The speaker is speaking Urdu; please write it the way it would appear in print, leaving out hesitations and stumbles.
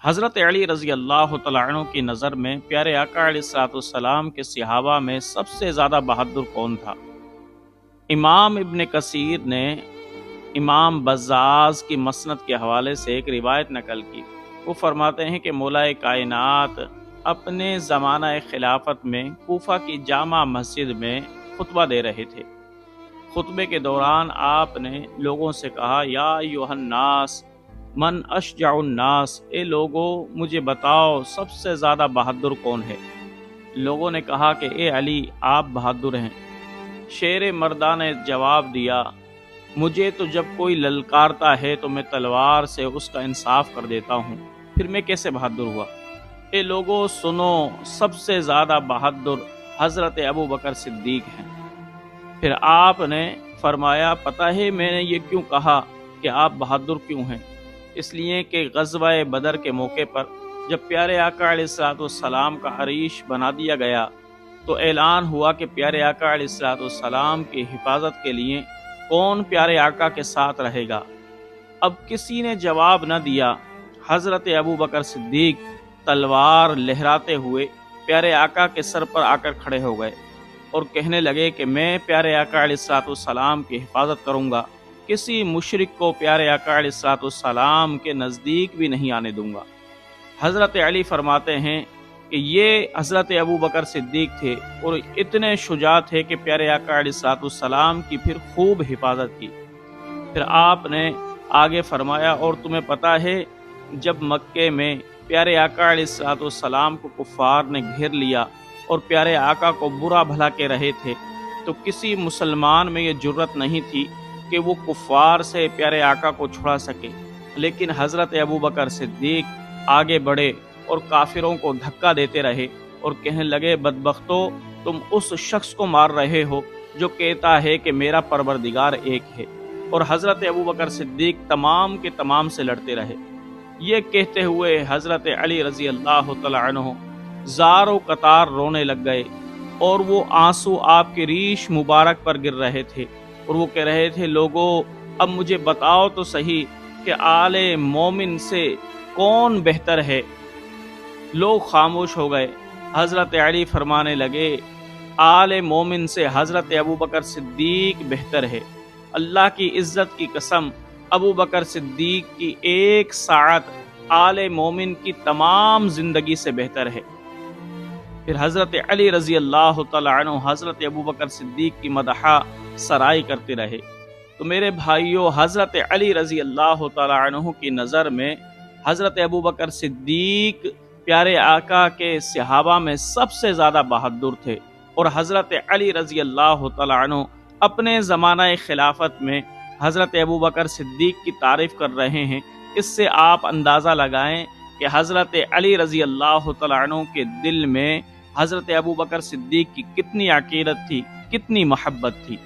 حضرت علی رضی اللہ تعالیٰ عنہ کی نظر میں پیارے آقا علیہ الصلوۃ والسلام کے صحابہ میں سب سے زیادہ بہادر کون تھا؟ امام ابن کثیر نے امام بزاز کی مسند کے حوالے سے ایک روایت نقل کی۔ وہ فرماتے ہیں کہ مولا کائنات اپنے زمانہ خلافت میں کوفہ کی جامع مسجد میں خطبہ دے رہے تھے۔ خطبے کے دوران آپ نے لوگوں سے کہا، یا ایھا الناس من اشجع الناس، اے لوگوں مجھے بتاؤ سب سے زیادہ بہادر کون ہے؟ لوگوں نے کہا کہ اے علی آپ بہادر ہیں۔ شیر مردہ نے جواب دیا، مجھے تو جب کوئی للکارتا ہے تو میں تلوار سے اس کا انصاف کر دیتا ہوں، پھر میں کیسے بہادر ہوا؟ اے لوگوں سنو، سب سے زیادہ بہادر حضرت ابو بکر صدیق ہیں۔ پھر آپ نے فرمایا، پتہ ہے میں نے یہ کیوں کہا کہ آپ بہادر کیوں ہیں؟ اس لیے کہ غزوہ بدر کے موقع پر جب پیارے آقا علیہ الصلوۃ والسلام کا عریش بنا دیا گیا تو اعلان ہوا کہ پیارے آقا علیہ الصلوۃ والسلام کی حفاظت کے لیے کون پیارے آقا کے ساتھ رہے گا؟ اب کسی نے جواب نہ دیا۔ حضرت ابو بکر صدیق تلوار لہراتے ہوئے پیارے آقا کے سر پر آ کر کھڑے ہو گئے اور کہنے لگے کہ میں پیارے آقا علیہ الصلوۃ والسلام کی حفاظت کروں گا، کسی مشرک کو پیارے آقا علیہ الصلوۃ والسلام کے نزدیک بھی نہیں آنے دوں گا۔ حضرت علی فرماتے ہیں کہ یہ حضرت ابو بکر صدیق تھے اور اتنے شجاع تھے کہ پیارے آقا علیہ الصلوۃ والسلام کی پھر خوب حفاظت کی۔ پھر آپ نے آگے فرمایا، اور تمہیں پتہ ہے جب مکے میں پیارے آقا علیہ الصلوۃ والسلام کو کفار نے گھیر لیا اور پیارے آقا کو برا بھلا کہہ رہے تھے تو کسی مسلمان میں یہ جرت نہیں تھی کہ وہ کفار سے پیارے آقا کو چھڑا سکے، لیکن حضرت ابو بکر صدیق آگے بڑھے اور کافروں کو دھکا دیتے رہے اور کہنے لگے، بدبختو تم اس شخص کو مار رہے ہو جو کہتا ہے کہ میرا پروردگار ایک ہے، اور حضرت ابو بکر صدیق تمام کے تمام سے لڑتے رہے۔ یہ کہتے ہوئے حضرت علی رضی اللہ تعالی عنہ زار و قطار رونے لگ گئے اور وہ آنسو آپ کے ریش مبارک پر گر رہے تھے اور وہ کہہ رہے تھے، لوگوں اب مجھے بتاؤ تو صحیح کہ آل مومن سے کون بہتر ہے؟ لوگ خاموش ہو گئے۔ حضرت علی فرمانے لگے، آل مومن سے حضرت ابو بکر صدیق بہتر ہے۔ اللہ کی عزت کی قسم، ابو بکر صدیق کی ایک ساعت آل مومن کی تمام زندگی سے بہتر ہے۔ پھر حضرت علی رضی اللہ تعالی عنہ حضرت ابو بکر صدیق کی مدحہ سرائی کرتے رہے۔ تو میرے بھائیوں، حضرت علی رضی اللہ تعالی عنہ کی نظر میں حضرت ابو بکر صدیق پیارے آقا کے صحابہ میں سب سے زیادہ بہادر تھے، اور حضرت علی رضی اللہ تعالی عنہ اپنے زمانہ خلافت میں حضرت ابو بکر صدیق کی تعریف کر رہے ہیں۔ اس سے آپ اندازہ لگائیں کہ حضرت علی رضی اللہ تعالی عنہ کے دل میں حضرت ابو بکر صدیق کی کتنی عقیدت تھی، کتنی محبت تھی۔